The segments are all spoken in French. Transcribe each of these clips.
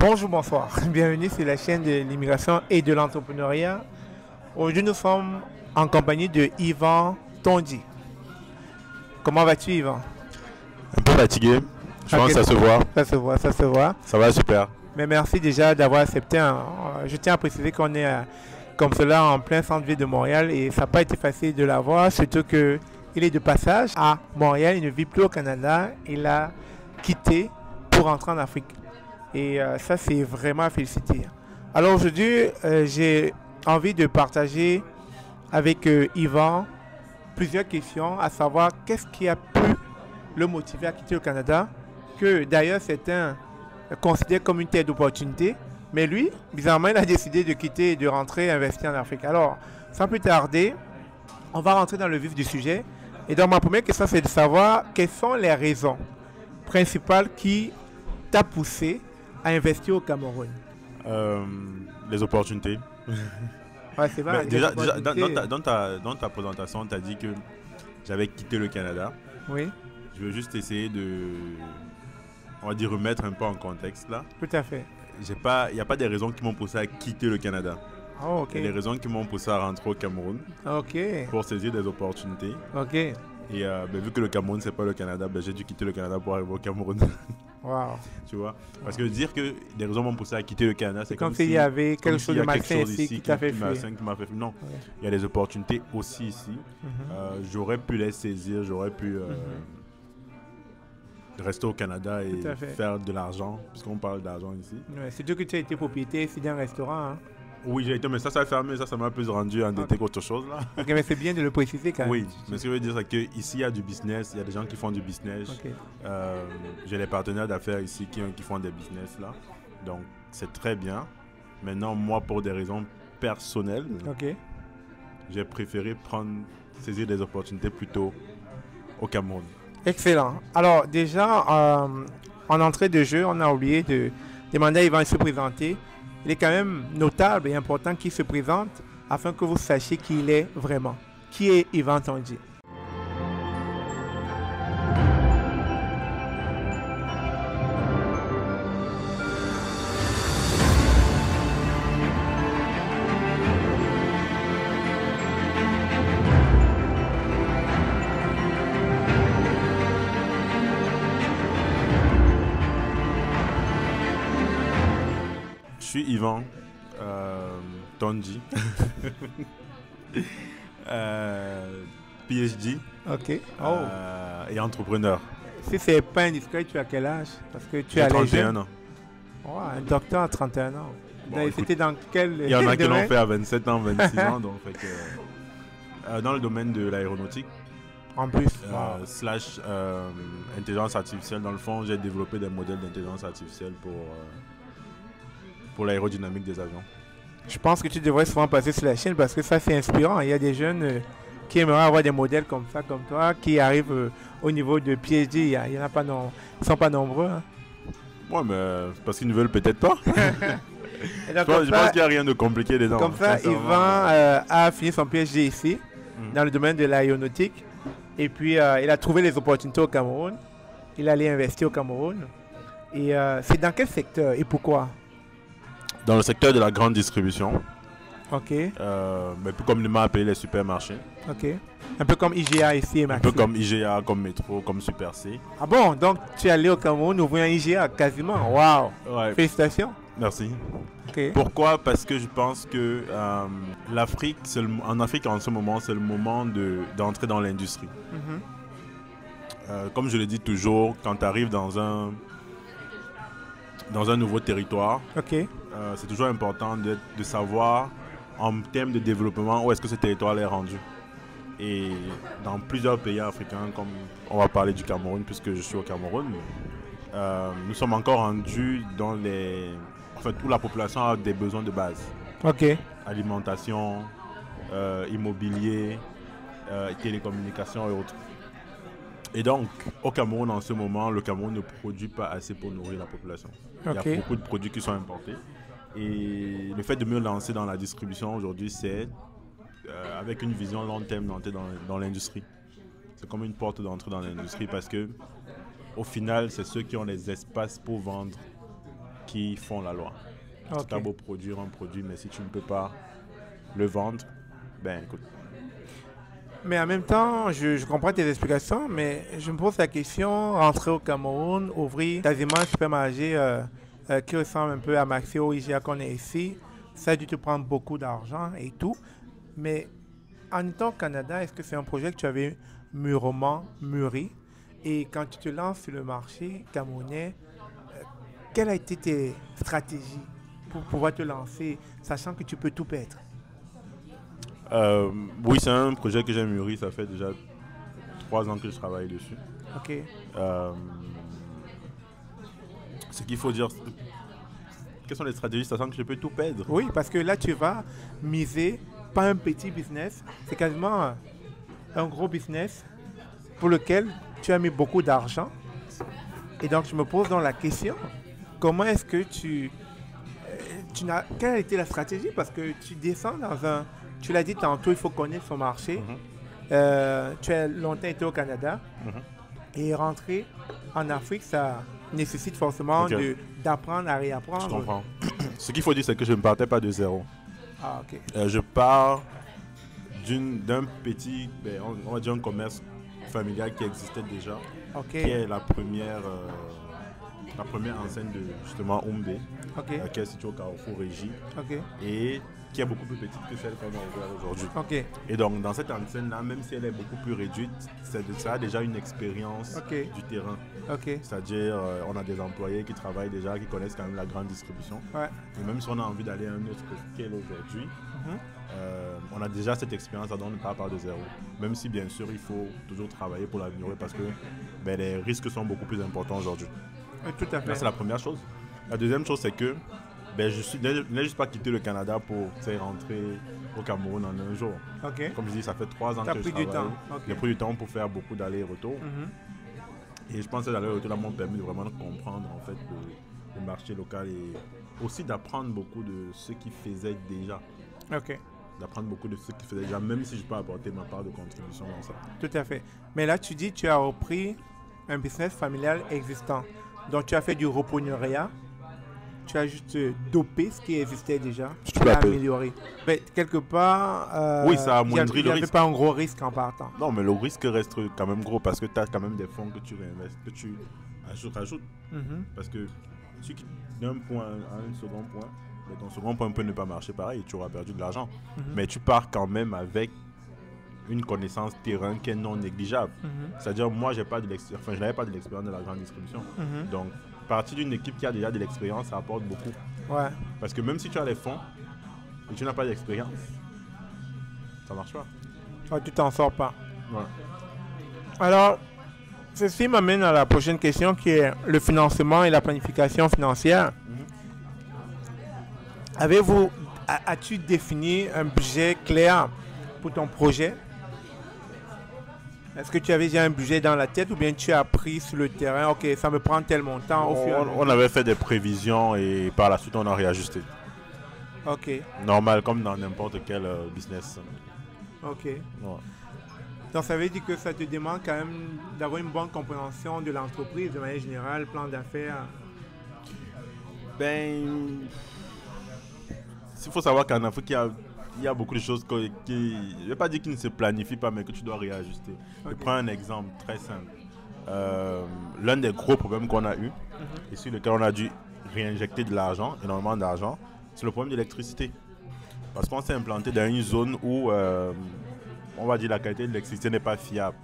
Bonjour, bonsoir. Bienvenue sur la chaîne de l'immigration et de l'entrepreneuriat. Aujourd'hui, nous sommes en compagnie de Yvan Tondi. Comment vas-tu, Yvan? Un peu fatigué, je pense que ça se voit. Ça se voit, ça se voit. Ça va super. Mais merci déjà d'avoir accepté. Je tiens à préciser qu'on est comme cela en plein centre-ville de Montréal et ça n'a pas été facile de l'avoir, surtout qu'il est de passage à Montréal, il ne vit plus au Canada, il a quitté pour rentrer en Afrique. Et ça, c'est vraiment à féliciter. Alors aujourd'hui, j'ai envie de partager avec Yvan plusieurs questions, à savoir qu'est-ce qui a pu le motiver à quitter le Canada, que d'ailleurs certains considèrent comme une terre d'opportunité, mais lui, bizarrement, il a décidé de quitter et de rentrer investir en Afrique. Alors, sans plus tarder, on va rentrer dans le vif du sujet. Et donc, ma première question, c'est de savoir quelles sont les raisons principales qui t'ont poussé à investir au Cameroun. Les opportunités. Ouais, c'est vrai. Déjà, dans ta présentation, tu as dit que j'avais quitté le Canada. Oui. Je veux juste essayer de, on va dire, remettre un peu en contexte là. Tout à fait. Il n'y a pas des raisons qui m'ont poussé à quitter le Canada. Oh, ok. Il y a des raisons qui m'ont poussé à rentrer au Cameroun. Ok. Pour saisir des opportunités. Ok. Et vu que le Cameroun, c'est pas le Canada, j'ai dû quitter le Canada pour arriver au Cameroun. Wow. Tu vois? Parce que dire que des raisons m'ont poussé à quitter le Canada, c'est comme s'il y avait quelque chose de malsain ici qui t'a fait fuir. Non, Ouais. il y a des opportunités aussi ici. J'aurais pu les saisir, j'aurais pu rester au Canada et faire de l'argent, puisqu'on parle d'argent ici. Ouais, c'est sûr que tu as été propriétaire ici d'un restaurant. Hein? Oui, j'ai été, mais ça a fermé, ça m'a plus rendu endetté qu'autre chose là. Ok, mais c'est bien de le préciser quand même. Oui, mais ce que je veux dire, c'est qu'ici il y a du business, il y a des gens qui font du business. Okay. J'ai des partenaires d'affaires ici qui font des business là. Donc c'est très bien. Maintenant, moi, pour des raisons personnelles, j'ai préféré saisir des opportunités plutôt au Cameroun. Excellent. Alors déjà, en entrée de jeu, on a oublié de demander à Yvan de se présenter. Il est quand même notable et important qu'il se présente afin que vous sachiez qui il est vraiment. Qui est Yvan Tondi? Je suis Yvan Tondi, PhD et entrepreneur. Si c'est pas indiscret, tu as quel âge? Parce que tu as 31 ans. Oh, un docteur à 31 ans. Bon, c'était dans quel il y en a qui l'ont fait à 27 ans, 26 ans. Donc, dans le domaine de l'aéronautique. En plus. Slash intelligence artificielle. Dans le fond, j'ai développé des modèles d'intelligence artificielle pour l'aérodynamique des avions. Je pense que tu devrais souvent passer sur la chaîne parce que ça c'est inspirant. Il y a des jeunes qui aimeraient avoir des modèles comme ça, comme toi, qui arrivent au niveau de PhD. Il y en a pas ils sont pas nombreux. Hein. Ouais, mais parce qu'ils ne veulent peut-être pas. Donc, je pense qu'il n'y a rien de compliqué dedans. Comme ça, Yvan a fini son PhD ici, dans le domaine de l'aéronautique. Et puis, il a trouvé les opportunités au Cameroun. Il allait investir au Cameroun. Et c'est dans quel secteur et pourquoi? Dans le secteur de la grande distribution. Ok. Mais comme il m'a appelé les supermarchés. Ok. Un peu comme IGA ici et Maxi. Un peu comme IGA, comme Métro, comme Super C. Ah bon, donc tu es allé au Cameroun ouvrir un IGA quasiment. Waouh. Ouais. Félicitations. Merci. Okay. Pourquoi? Parce que je pense que l'Afrique, en Afrique en ce moment, c'est le moment d'entrer dans l'industrie. Comme je le dis toujours, quand tu arrives dans un nouveau territoire, c'est toujours important de savoir en termes de développement où est-ce que ce territoire est rendu. Et dans plusieurs pays africains, comme on va parler du Cameroun puisque je suis au Cameroun, nous sommes encore rendus dans où la population a des besoins de base. Alimentation, immobilier, télécommunications et autres. Et donc, au Cameroun, en ce moment, le Cameroun ne produit pas assez pour nourrir la population. Il y a beaucoup de produits qui sont importés. Et le fait de me lancer dans la distribution aujourd'hui, c'est avec une vision long terme d'entrer dans l'industrie. C'est comme une porte d'entrée dans l'industrie parce que, au final, c'est ceux qui ont les espaces pour vendre qui font la loi. Ok. Tu as beau produire un produit, mais si tu ne peux pas le vendre, ben écoute. Mais en même temps, je comprends tes explications, mais je me pose la question, rentrer au Cameroun, ouvrir quasiment un supermarché qui ressemble un peu à Maxi ou IGA qu'on est ici, ça a dû te prendre beaucoup d'argent et tout. Mais en étant au Canada, est-ce que c'est un projet que tu avais mûrement mûri? Et quand tu te lances sur le marché camerounais, quelles ont été tes stratégies pour pouvoir te lancer, sachant que tu peux tout perdre? Oui, c'est un projet que j'ai mûri, ça fait déjà 3 ans que je travaille dessus. Ok. Ce qu'il faut dire, quelles sont les stratégies, sachant que je peux tout perdre? Oui, parce que là, tu vas miser, pas un petit business, c'est quasiment un gros business pour lequel tu as mis beaucoup d'argent. Et donc, je me pose donc la question, comment est-ce que quelle a été la stratégie? Parce que tu descends dans un... Tu l'as dit tantôt, il faut connaître son marché. Tu as longtemps été au Canada. Et rentrer en Afrique, ça nécessite forcément d'apprendre à réapprendre. Je comprends. Ce qu'il faut dire, c'est que je ne partais pas de zéro. Ah, ok. Je pars d'un petit, on va dire un commerce familial qui existait déjà, qui est la première enseigne de justement Oumbe, qui est située au Carrefour Régie, et qui est beaucoup plus petite que celle qu'on a ouverte aujourd'hui. Et donc dans cette enseigne-là, même si elle est beaucoup plus réduite, ça a déjà une expérience du terrain. C'est-à-dire, on a des employés qui travaillent déjà, qui connaissent quand même la grande distribution. Et même si on a envie d'aller à un autre scale aujourd'hui, on a déjà cette expérience, donc on ne part pas de zéro. Même si bien sûr il faut toujours travailler pour l'améliorer parce que les risques sont beaucoup plus importants aujourd'hui. Tout à fait. Ça, c'est la première chose. La deuxième chose, c'est que je n'ai juste pas quitté le Canada pour rentrer au Cameroun en un jour. Comme je dis, ça fait 3 ans que je travaille. J'ai pris du temps pour faire beaucoup d'allers-retours. Et je pense que ces allers-retours m'ont permis de vraiment comprendre en fait, le marché local et aussi d'apprendre beaucoup de ce qu'ils faisaient déjà. D'apprendre beaucoup de ce qu'ils faisaient déjà, même si je peux apporter ma part de contribution dans ça. Tout à fait. Mais là, tu dis que tu as repris un business familial existant. Donc, tu as fait du repreneuriat. Tu as juste dopé ce qui existait déjà. Tu l'as amélioré. Mais quelque part, oui, ça amoindrit le risque. Il n'y avait pas un gros risque en partant. Non, mais le risque reste quand même gros parce que tu as quand même des fonds que tu réinvestis, que tu rajoutes. Parce que tu quittes d'un point à un second point, mais ton second point peut ne pas marcher pareil et tu auras perdu de l'argent. Mais tu pars quand même avec une connaissance terrain qui est non négligeable. C'est-à-dire, moi, je n'avais pas de l'expérience de la grande distribution. Donc, partir d'une équipe qui a déjà de l'expérience, ça apporte beaucoup. Parce que même si tu as les fonds et tu n'as pas d'expérience, ça ne marche pas. Tu t'en sors pas. Alors, ceci m'amène à la prochaine question qui est le financement et la planification financière. As-tu défini un budget clair pour ton projet? Est-ce que tu avais déjà un budget dans la tête ou bien tu as appris sur le terrain, ok, ça me prend tel montant on avait fait des prévisions et par la suite on a réajusté. Normal, comme dans n'importe quel business. Donc ça veut dire que ça te demande quand même d'avoir une bonne compréhension de l'entreprise de manière générale, plan d'affaires. Il faut savoir qu'en Afrique, il y a beaucoup de choses qui, je ne vais pas dire qu'ils ne se planifient pas, mais que tu dois réajuster. Je prends un exemple très simple. L'un des gros problèmes qu'on a eu, et sur lequel on a dû réinjecter de l'argent, énormément d'argent, c'est le problème de l'électricité. Parce qu'on s'est implanté dans une zone où, on va dire, la qualité de l'électricité n'est pas fiable.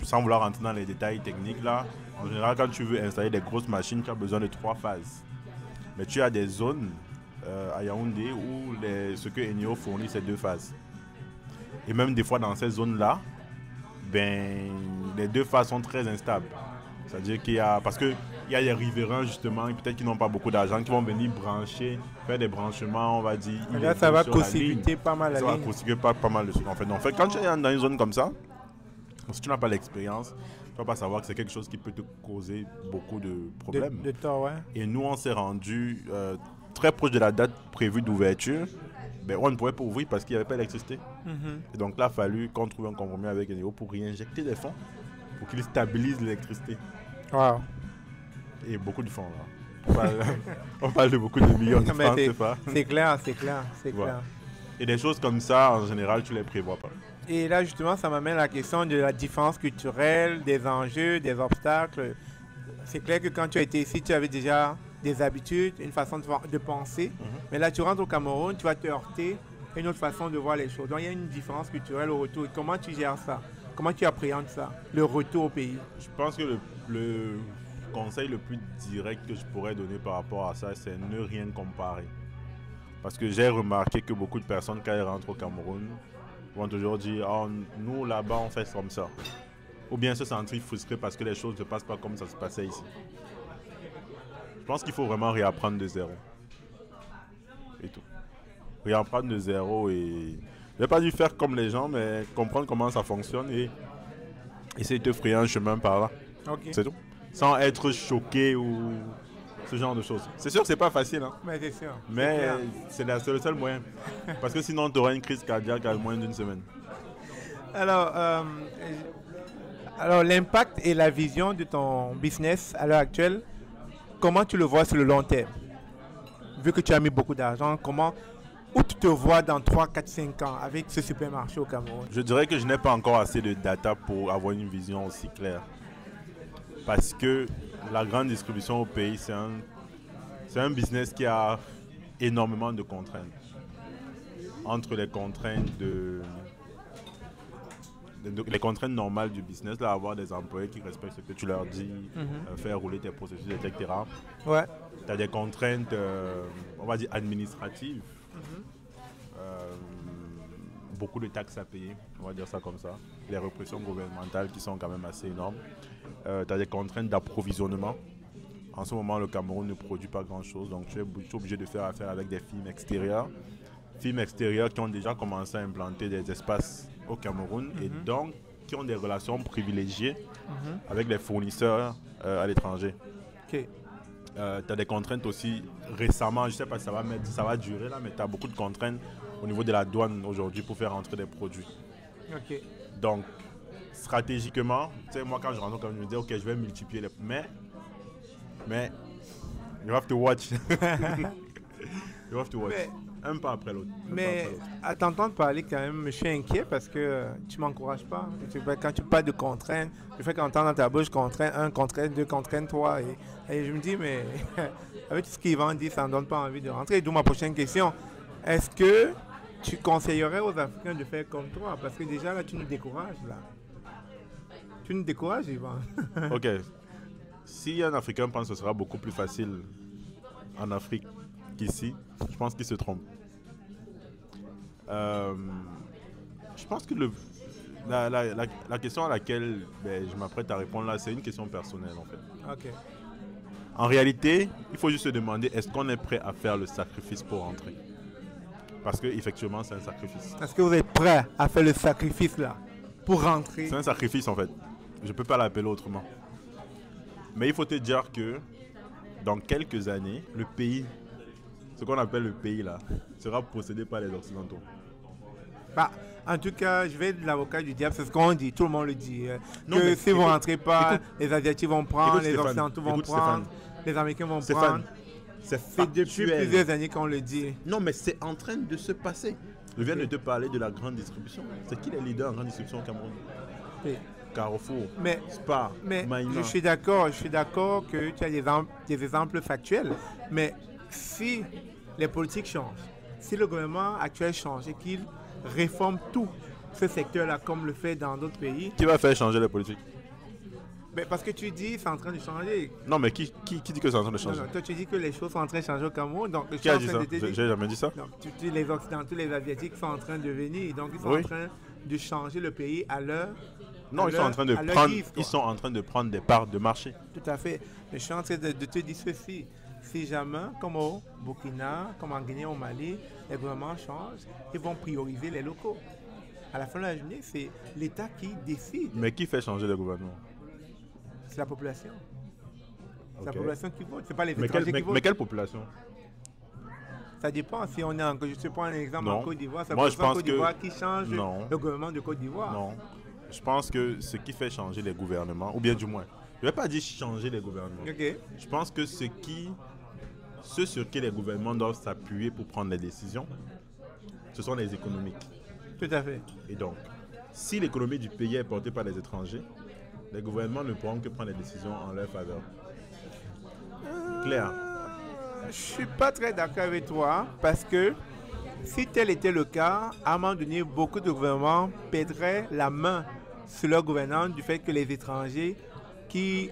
Sans vouloir rentrer dans les détails techniques, là, en général, quand tu veux installer des grosses machines, tu as besoin de 3 phases. Mais tu as des zones à Yaoundé où ce que Eneo fournit, c'est 2 phases. Et même des fois dans ces zones-là, les 2 phases sont très instables. C'est-à-dire parce qu'il y a des riverains justement, peut-être qui n'ont pas beaucoup d'argent, qui vont venir faire des branchements, on va dire. Et là, ça va court-circuiter pas mal la ligne. Ça va court-circuiter pas mal de trucs en fait. Donc, quand tu es dans une zone comme ça, si tu n'as pas l'expérience, tu ne vas pas savoir que c'est quelque chose qui peut te causer beaucoup de problèmes. De tort, Et nous, on s'est rendu très proche de la date prévue d'ouverture. On ne pouvait pas ouvrir parce qu'il n'y avait pas d'électricité. Et donc là, il a fallu qu'on trouve un compromis avec Eneo pour réinjecter des fonds pour qu'ils stabilisent l'électricité. Et beaucoup de fonds là. On parle de beaucoup de millions de francs, c'est pas. C'est clair. Et des choses comme ça, en général, tu les prévois pas. Et là, justement, ça m'amène à la question de la différence culturelle, des enjeux, des obstacles. C'est clair que quand tu as été ici, tu avais déjà des habitudes, une façon de penser. Mais là, tu rentres au Cameroun, tu vas te heurter à une autre façon de voir les choses. Donc, il y a une différence culturelle au retour. Et comment tu gères ça? Comment tu appréhendes ça, le retour au pays? Je pense que le conseil le plus direct que je pourrais donner par rapport à ça, c'est ne rien comparer. Parce que j'ai remarqué que beaucoup de personnes, quand elles rentrent au Cameroun, vont toujours dire « Oh, nous, là-bas, on fait comme ça ». Ou bien se sentir frustré parce que les choses ne passent pas comme ça se passait ici. Je pense qu'il faut vraiment réapprendre de zéro. Et tout. Réapprendre de zéro et... Je n'ai pas dû faire comme les gens, mais comprendre comment ça fonctionne et essayer de te frayer un chemin par là. Okay. C'est tout. Sans être choqué ou ce genre de choses. C'est sûr que c'est pas facile, hein. Mais c'est sûr. Mais c'est le seul moyen. Parce que sinon, tu auras une crise cardiaque à moins d'une semaine. Alors, l'impact et la vision de ton business à l'heure actuelle, comment tu le vois sur le long terme? Vu que tu as mis beaucoup d'argent, où tu te vois dans 3, 4, 5 ans avec ce supermarché au Cameroun? Je dirais que je n'ai pas encore assez de data pour avoir une vision aussi claire. Parce que la grande distribution au pays, c'est un business qui a énormément de contraintes. Entre les contraintes les contraintes normales du business, là, avoir des employés qui respectent ce que tu leur dis, faire rouler tes processus, etc. Ouais. Tu as des contraintes, on va dire, administratives. Beaucoup de taxes à payer, on va dire ça comme ça. Les répressions gouvernementales qui sont quand même assez énormes. Tu as des contraintes d'approvisionnement. En ce moment, le Cameroun ne produit pas grand-chose, donc tu es obligé de faire affaire avec des firmes extérieures. Firmes extérieures qui ont déjà commencé à implanter des espaces au Cameroun et donc qui ont des relations privilégiées avec les fournisseurs à l'étranger. Okay. Tu as des contraintes aussi récemment, je ne sais pas si ça va durer là, mais tu as beaucoup de contraintes au niveau de la douane aujourd'hui pour faire entrer des produits. Okay. Donc, stratégiquement, tu sais, moi quand je rentre, comme je me dis, ok, je vais multiplier les... Mais, you have to watch. You have to watch. Un pas après l'autre. Mais à t'entendre parler quand même, je suis inquiet parce que tu ne m'encourages pas. Quand tu parles de contraintes, je fais qu'entendre dans ta bouche contrainte 1, contrainte 2, contrainte 3. Et je me dis, mais avec tout ce qu'ils vont dire, ça ne donne pas envie de rentrer. D'où ma prochaine question. Est-ce que tu conseillerais aux Africains de faire comme toi? Parce que déjà là, tu nous décourages. Là. Tu nous décourages, Yvan. Ok. Si un Africain pense que ce sera beaucoup plus facile en Afrique qu'ici, je pense qu'il se trompe. Je pense que la question à laquelle je m'apprête à répondre là, c'est une question personnelle en fait. Okay. En réalité, il faut juste se demander est-ce qu'on est prêt à faire le sacrifice pour rentrer? Parce qu'effectivement, c'est un sacrifice. Est-ce que vous êtes prêt à faire le sacrifice là pour rentrer? C'est un sacrifice en fait. Je ne peux pas l'appeler autrement. Mais il faut te dire que dans quelques années, le pays, ce qu'on appelle le pays là, sera possédé par les Occidentaux. Bah, en tout cas, je vais être l'avocat du diable, c'est ce qu'on dit, tout le monde le dit. Que si vous ne rentrez pas, les Asiatiques vont prendre, les Occidentaux vont prendre, les Américains vont prendre. C'est depuis plusieurs années qu'on le dit. Non, mais c'est en train de se passer. Je viens de te parler de la grande distribution. C'est qui les leaders en grande distribution au Cameroun? Carrefour, Spar, Maïma. Je suis d'accord que tu as des exemples factuels. Mais si les politiques changent, si le gouvernement actuel change et qu'il réforme tout ce secteur-là comme le fait dans d'autres pays... Qui va faire changer les politiques? Mais parce que tu dis c'est en train de changer. Non, mais qui dit que c'est en train de changer? Non, toi tu dis que les choses sont en train de changer au Cameroun. Donc, qui a dit ça? J'ai jamais dit ça. Non, les Occidentaux, les Asiatiques sont en train de venir. Donc ils sont en train de changer le pays à leur... Non, ils sont en train de prendre des parts de marché. Tout à fait. Mais je suis en train de te dire ceci. Si jamais, comme au Burkina, comme en Guinée, au Mali, les gouvernements changent, ils vont prioriser les locaux. À la fin de la journée, c'est l'État qui décide. Mais qui fait changer le gouvernement? C'est la population. C'est la population qui vote, c'est pas les étrangers qui votent. Mais quelle population? Ça dépend. Si on est je te prends un exemple en Côte d'Ivoire, c'est la Côte d'Ivoire qui change le gouvernement de Côte d'Ivoire. Non. Je pense que ce qui fait changer les gouvernements, ou bien du moins, je ne vais pas dire changer les gouvernements. Okay. Je pense que ce qui ceux sur qui les gouvernements doivent s'appuyer pour prendre les décisions, ce sont les économiques. Tout à fait. Et donc, si l'économie du pays est portée par les étrangers, les gouvernements ne pourront que prendre les décisions en leur faveur. Claire. Je ne suis pas très d'accord avec toi parce que si tel était le cas, à un moment donné, beaucoup de gouvernements perdraient la main sur leur gouvernance du fait que les étrangers qui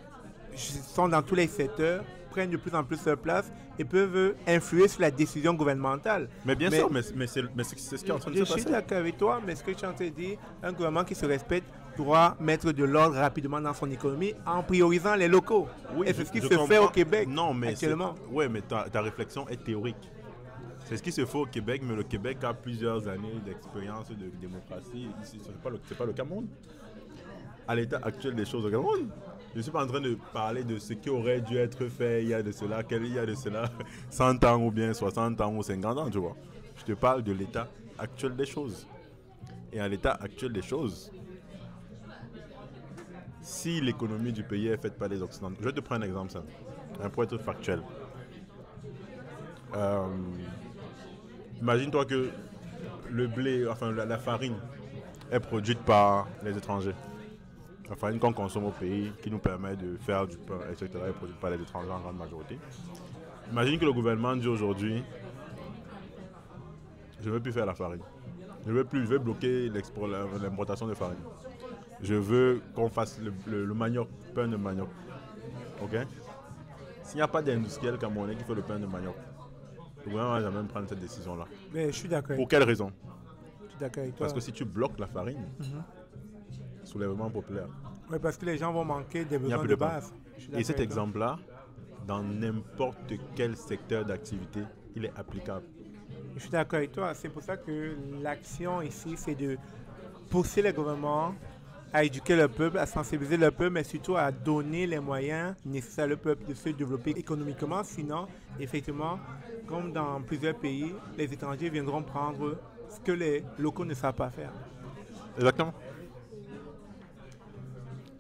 sont dans tous les secteurs prennent de plus en plus leur place et peuvent influer sur la décision gouvernementale. Mais bien sûr, mais c'est ce qui est en train de se passer. Je suis d'accord avec toi, mais ce que je suis en train de dire, un gouvernement qui se respecte doit mettre de l'ordre rapidement dans son économie en priorisant les locaux. Oui, et c'est ce qui se fait au Québec actuellement. Oui, mais ta réflexion est théorique. C'est ce qui se fait au Québec, mais le Québec a plusieurs années d'expérience de démocratie. Ce n'est pas le Cameroun. À l'état actuel des choses au Cameroun, je ne suis pas en train de parler de ce qui aurait dû être fait il y a de cela 100 ans ou bien 60 ans ou 50 ans, tu vois. Je te parle de l'état actuel des choses. Et à l'état actuel des choses, si l'économie du pays est faite par les Occidentaux, je vais te prendre un exemple simple, pour être factuel. Imagine-toi que le blé, enfin la farine est produite par les étrangers. La farine qu'on consomme au pays, qui nous permet de faire du pain, etc., est produite par les étrangers en grande majorité. Imagine que le gouvernement dit aujourd'hui, je ne veux plus faire la farine. Je vais bloquer l'importation de farine. Je veux qu'on fasse le manioc, pain de manioc. Ok? S'il n'y a pas d'industriel camerounais qui fait le pain de manioc, le gouvernement ne va jamais prendre cette décision-là. Mais je suis d'accord. Pour quelle raison? Je suis d'accord avec toi. Parce que si tu bloques la farine, soulèvement populaire. Oui, parce que les gens vont manquer des besoins de base. Et cet exemple-là, dans n'importe quel secteur d'activité, il est applicable. Je suis d'accord avec toi. C'est pour ça que l'action ici, c'est de pousser les gouvernements à éduquer le peuple, à sensibiliser le peuple, mais surtout à donner les moyens nécessaires au peuple de se développer économiquement. Sinon, effectivement, comme dans plusieurs pays, les étrangers viendront prendre ce que les locaux ne savent pas faire. Exactement.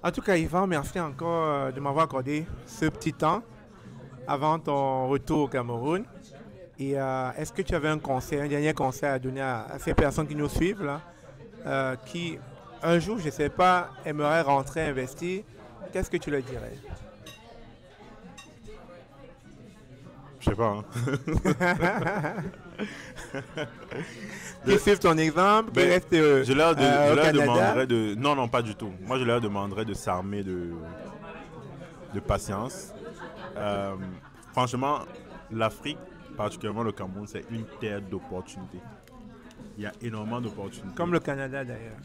En tout cas, Yvan, merci encore de m'avoir accordé ce petit temps avant ton retour au Cameroun. Et est-ce que tu avais un dernier conseil à donner à ces personnes qui nous suivent là, qui un jour, je ne sais pas, aimeraient rentrer investir? Qu'est-ce que tu leur dirais? Je sais pas. Qui suivent ton exemple, qui restent je leur Canada. demanderais de... Non, pas du tout. Moi, je leur demanderais de s'armer de patience. Franchement, l'Afrique, particulièrement le Cameroun, c'est une terre d'opportunités. Il y a énormément d'opportunités. Comme le Canada d'ailleurs.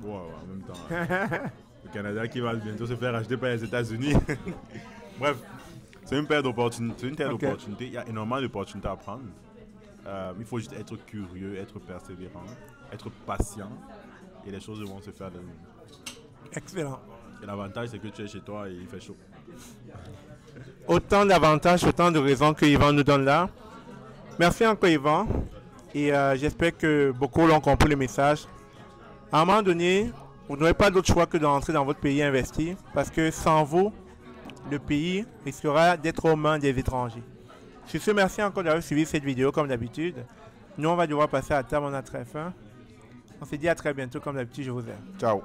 Ouais, en même temps. Le Canada qui va bientôt se faire acheter par les États-Unis. Bref, c'est une terre d'opportunités. Il y a énormément d'opportunités à prendre. Il faut juste être curieux, être persévérant, être patient et les choses vont se faire de nous. Excellent. Et l'avantage, c'est que tu es chez toi et il fait chaud. Autant d'avantages, autant de raisons que Yvan nous donne là. Merci encore Yvan. Et j'espère que beaucoup l'ont compris le message. À un moment donné, vous n'aurez pas d'autre choix que d'entrer dans votre pays et investir. Parce que sans vous, le pays risquera d'être aux mains des étrangers. Sur ce, merci encore d'avoir suivi cette vidéo comme d'habitude. Nous, on va devoir passer à table, on a très faim. On se dit à très bientôt comme d'habitude, je vous aime. Ciao.